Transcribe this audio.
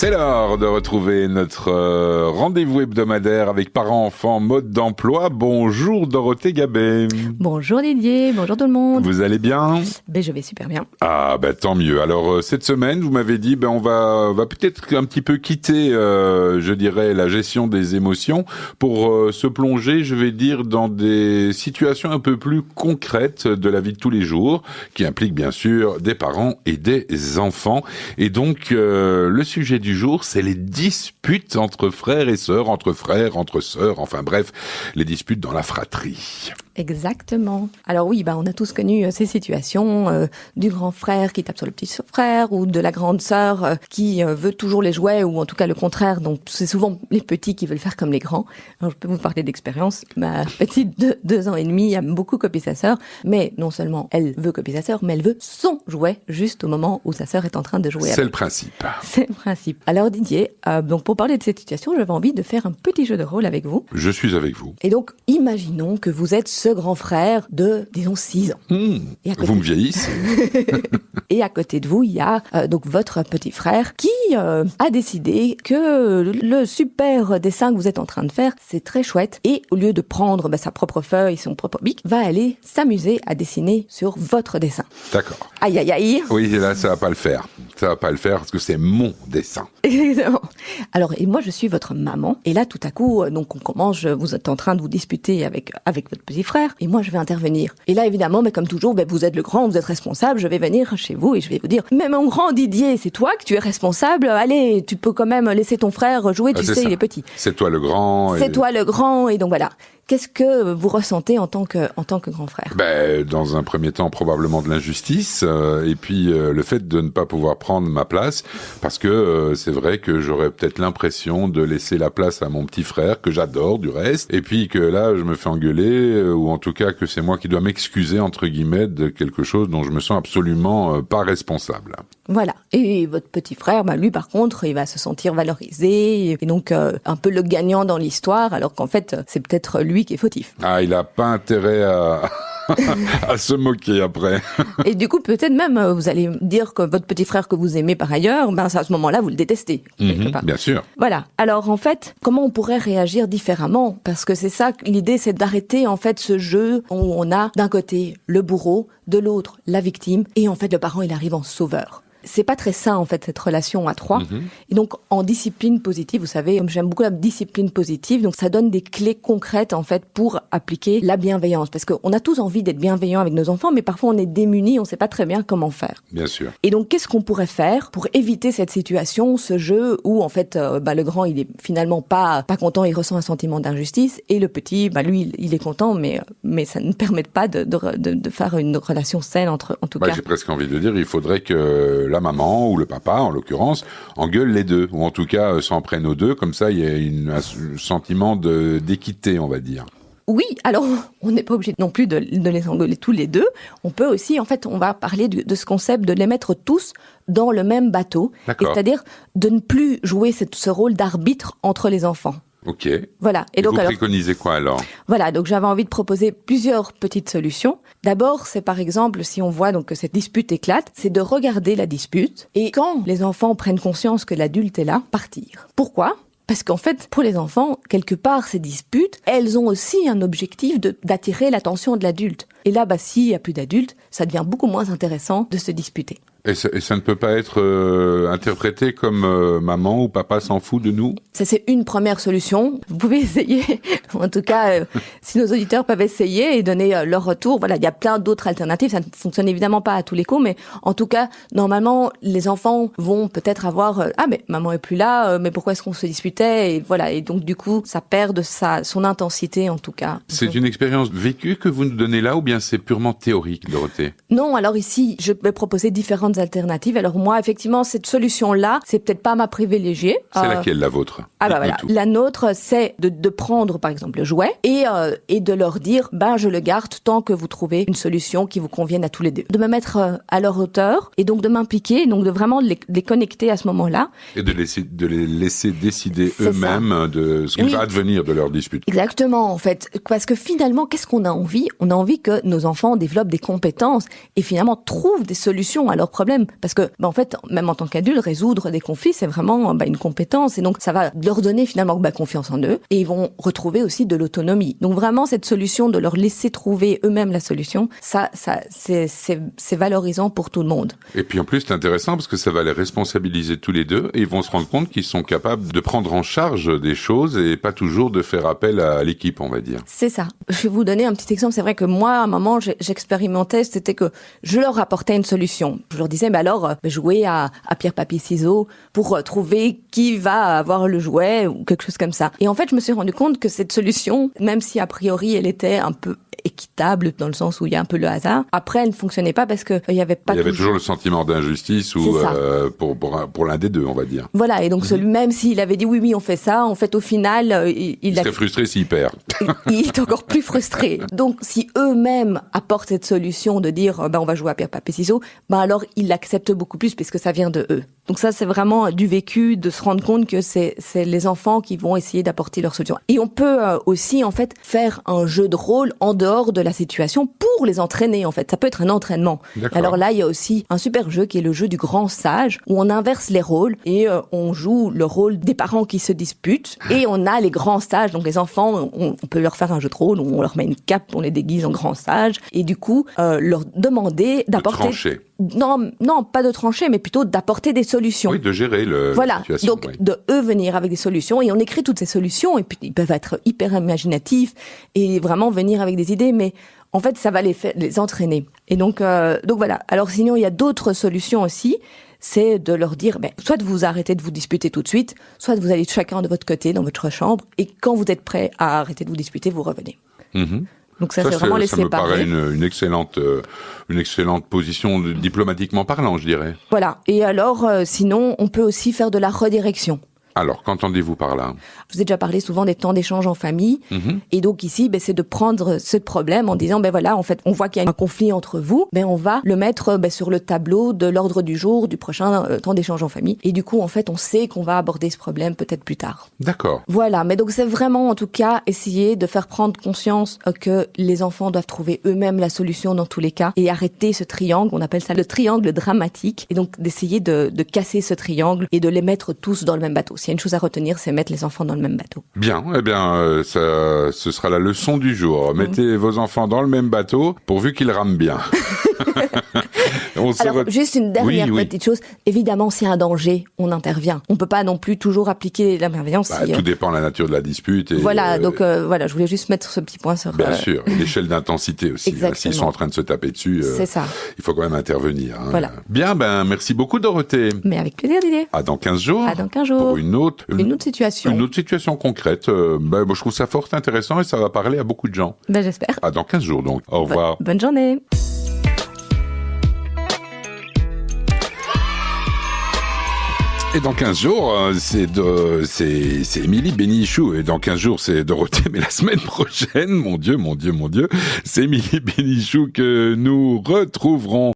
C'est l'heure de retrouver notre rendez-vous hebdomadaire avec parents-enfants mode d'emploi. Bonjour Dorothée Gabet. Bonjour Didier, bonjour tout le monde. Vous allez bien ? Je vais super bien. Ah tant mieux. Alors cette semaine, vous m'avez dit on va peut-être un petit peu quitter je dirais la gestion des émotions pour se plonger, je vais dire, dans des situations un peu plus concrètes de la vie de tous les jours qui impliquent bien sûr des parents et des enfants. Et donc le sujet du jour, c'est les disputes entre frères et sœurs, entre frères, entre sœurs, enfin bref, les disputes dans la fratrie. Exactement. Alors oui, on a tous connu ces situations du grand frère qui tape sur le petit frère ou de la grande sœur qui veut toujours les jouets ou en tout cas le contraire. Donc c'est souvent les petits qui veulent faire comme les grands. Alors je peux vous parler d'expérience. Ma petite de 2 ans et demi a beaucoup copié sa sœur, mais non seulement elle veut copier sa sœur, mais elle veut son jouet juste au moment où sa sœur est en train de jouer. C'est le principe. C'est le principe. Alors Didier, donc pour parler de cette situation, j'avais envie de faire un petit jeu de rôle avec vous. Je suis avec vous. Et donc imaginons que vous êtes ce grand frère de, disons, 6 ans. Vous me vieillissez. Et à côté de vous, il y a donc votre petit frère qui a décidé que le super dessin que vous êtes en train de faire, c'est très chouette. Et au lieu de prendre sa propre feuille, son propre bic, va aller s'amuser à dessiner sur votre dessin. D'accord. Aïe, aïe, aïe. Oui, et là, ça va pas le faire. Ça va pas le faire parce que c'est mon dessin. Exactement. Alors, et moi, je suis votre maman. Et là, tout à coup, donc on commence, vous êtes en train de vous disputer avec votre petit frère. Et moi, je vais intervenir. Et là, évidemment, comme toujours, vous êtes le grand, vous êtes responsable. Je vais venir chez vous et je vais vous dire, mais mon grand Didier, c'est toi que tu es responsable. Allez, tu peux quand même laisser ton frère jouer, tu sais, il est petit. C'est toi le grand. C'est toi le grand. Et donc voilà. Qu'est-ce que vous ressentez en tant que grand frère ? Dans un premier temps, probablement de l'injustice, et puis le fait de ne pas pouvoir prendre ma place, parce que c'est vrai que j'aurais peut-être l'impression de laisser la place à mon petit frère, que j'adore du reste, et puis que là, je me fais engueuler, ou en tout cas que c'est moi qui dois m'excuser, entre guillemets, de quelque chose dont je me sens absolument pas responsable. Voilà. Et votre petit frère, lui, par contre, il va se sentir valorisé, et donc un peu le gagnant dans l'histoire, alors qu'en fait, c'est peut-être lui qui est fautif. Ah, il a pas intérêt à se moquer après. Et du coup, peut-être même, vous allez dire que votre petit frère que vous aimez par ailleurs, à ce moment-là, vous le détestez. Bien sûr. Voilà. Alors, en fait, comment on pourrait réagir différemment ? Parce que c'est ça, l'idée, c'est d'arrêter, en fait, ce jeu où on a, d'un côté, le bourreau, de l'autre, la victime, et en fait, le parent, il arrive en sauveur. C'est pas très sain, en fait, cette relation à 3. Et donc, en discipline positive, vous savez, j'aime beaucoup la discipline positive, donc ça donne des clés concrètes, en fait, pour appliquer la bienveillance. Parce qu'on a tous envie d'être bienveillants avec nos enfants, mais parfois on est démunis, on sait pas très bien comment faire. Bien sûr. Et donc, qu'est-ce qu'on pourrait faire pour éviter cette situation, ce jeu où, en fait, le grand, il est finalement pas content, il ressent un sentiment d'injustice, et le petit, lui, il est content, mais ça ne permet pas de faire une relation saine entre, en tout cas. J'ai presque envie de dire, il faudrait que la maman ou le papa, en l'occurrence, engueule les deux, ou en tout cas s'en prennent aux deux, comme ça il y a un sentiment d'équité, on va dire. Oui, alors on n'est pas obligé non plus de les engueuler tous les deux. On peut aussi, en fait, on va parler de ce concept de les mettre tous dans le même bateau, c'est-à-dire de ne plus jouer ce rôle d'arbitre entre les enfants. Ok. Voilà. Et donc, vous préconisez quoi alors ? Voilà, donc j'avais envie de proposer plusieurs petites solutions. D'abord, c'est par exemple, si on voit donc que cette dispute éclate, c'est de regarder la dispute et quand les enfants prennent conscience que l'adulte est là, partir. Pourquoi ? Parce qu'en fait, pour les enfants, quelque part, ces disputes, elles ont aussi un objectif d'attirer l'attention de l'adulte. Et là, s'il n'y a plus d'adulte, ça devient beaucoup moins intéressant de se disputer. Et ça ne peut pas être interprété comme maman ou papa s'en fout de nous ? Ça, c'est une première solution. Vous pouvez essayer. En tout cas, si nos auditeurs peuvent essayer et donner leur retour. Voilà, il y a plein d'autres alternatives. Ça ne fonctionne évidemment pas à tous les coups, mais en tout cas, normalement, les enfants vont peut-être avoir « Ah, mais maman est plus là, mais pourquoi est-ce qu'on se disputait ?» Et voilà, et donc du coup, ça perd de son intensité en tout cas. C'est une expérience vécue que vous nous donnez là ou bien c'est purement théorique, Dorothée ? Non, alors ici, je vais proposer différentes alternatives. Alors moi, effectivement, cette solution-là, c'est peut-être pas ma privilégiée. C'est laquelle, la vôtre ? Voilà. La nôtre, c'est de prendre, par exemple, le jouet et de leur dire, je le garde tant que vous trouvez une solution qui vous convienne à tous les deux. De me mettre à leur hauteur et donc de m'impliquer, donc de vraiment les connecter à ce moment-là. Et de les laisser décider eux-mêmes de ce qu'il va advenir de leur dispute. Exactement, en fait. Parce que finalement, qu'est-ce qu'on a envie ? On a envie que nos enfants développent des compétences et finalement trouvent des solutions à leurs problèmes problème. Parce que, en fait, même en tant qu'adulte, résoudre des conflits, c'est vraiment une compétence. Et donc, ça va leur donner finalement confiance en eux. Et ils vont retrouver aussi de l'autonomie. Donc, vraiment, cette solution de leur laisser trouver eux-mêmes la solution, ça c'est valorisant pour tout le monde. Et puis, en plus, c'est intéressant parce que ça va les responsabiliser tous les deux et ils vont se rendre compte qu'ils sont capables de prendre en charge des choses et pas toujours de faire appel à l'équipe, on va dire. C'est ça. Je vais vous donner un petit exemple. C'est vrai que moi, à un moment, j'expérimentais, c'était que je leur apportais une solution. Je leur disais, jouez à pierre, papier, ciseaux pour trouver qui va avoir le jouet ou quelque chose comme ça. Et en fait, je me suis rendu compte que cette solution, même si a priori elle était un peu équitable dans le sens où il y a un peu le hasard, après elle ne fonctionnait pas parce que il y avait pas. Il y avait toujours le sentiment d'injustice ou pour l'un des deux, on va dire. Voilà, et donc celui même s'il avait dit oui on fait ça, en fait au final il serait frustré s'il perd. Il est encore plus frustré. Donc si eux-mêmes apportent cette solution de dire on va jouer à pierre, papier, ciseaux, alors ils l'acceptent beaucoup plus puisque ça vient de eux. Donc ça c'est vraiment du vécu de se rendre compte que c'est les enfants qui vont essayer d'apporter leur solution. Et on peut aussi en fait faire un jeu de rôle en dehors de la situation pour les entraîner en fait. Ça peut être un entraînement. D'accord. Alors là il y a aussi un super jeu qui est le jeu du grand sage où on inverse les rôles et on joue le rôle des parents qui se disputent et on a les grands sages. Donc les enfants, on peut leur faire un jeu de rôle où on leur met une cape, on les déguise en grands sages et du coup leur demander d'apporter... De trancher. Non, pas de trancher, mais plutôt d'apporter des solutions. Oui, de gérer la situation. Donc de eux venir avec des solutions et on écrit toutes ces solutions et puis ils peuvent être hyper imaginatifs et vraiment venir avec des idées, mais en fait ça va les entraîner. Et donc voilà. Alors sinon il y a d'autres solutions aussi. C'est de leur dire, soit vous arrêtez de vous disputer tout de suite, soit vous allez chacun de votre côté dans votre chambre et quand vous êtes prêt à arrêter de vous disputer, vous revenez. Mm-hmm. Donc ça c'est vraiment les séparer. Ça me paraît une excellente position diplomatiquement parlant, je dirais. Voilà. Et alors, sinon, on peut aussi faire de la redirection. Alors, qu'entendez-vous par là ? Je vous ai déjà parlé souvent des temps d'échange en famille. Mm-hmm. Et donc ici, c'est de prendre ce problème en disant, en fait, on voit qu'il y a un conflit entre vous. On va le mettre sur le tableau de l'ordre du jour du prochain temps d'échange en famille. Et du coup, en fait, on sait qu'on va aborder ce problème peut-être plus tard. D'accord. Voilà. Mais donc, c'est vraiment, en tout cas, essayer de faire prendre conscience que les enfants doivent trouver eux-mêmes la solution dans tous les cas et arrêter ce triangle. On appelle ça le triangle dramatique. Et donc, d'essayer de casser ce triangle et de les mettre tous dans le même bateau. S'il y a une chose à retenir, c'est mettre les enfants dans le même bateau. Bien, ce sera la leçon du jour. Mettez vos enfants dans le même bateau, pourvu qu'ils rament bien. Alors, juste une dernière petite chose. Évidemment, s'il y a un danger, on intervient. On peut pas non plus toujours appliquer la bienveillance. Tout dépend de la nature de la dispute. Et je voulais juste mettre ce petit point sur... Bien sûr, l'échelle d'intensité aussi. Exactement. S'ils sont en train de se taper dessus, c'est ça. Il faut quand même intervenir. Hein. Voilà. Bien, merci beaucoup Dorothée. Mais avec plaisir, Didier. À dans 15 jours. À dans 15 jours. Pour une autre situation. Une autre situation concrète. Je trouve ça fort intéressant et ça va parler à beaucoup de gens. J'espère. À dans 15 jours donc. Au revoir. Bonne journée. Et dans 15 jours, c'est Émilie Bénichou. Et dans 15 jours, c'est Dorothée. Mais la semaine prochaine, mon Dieu, c'est Émilie Bénichou que nous retrouverons.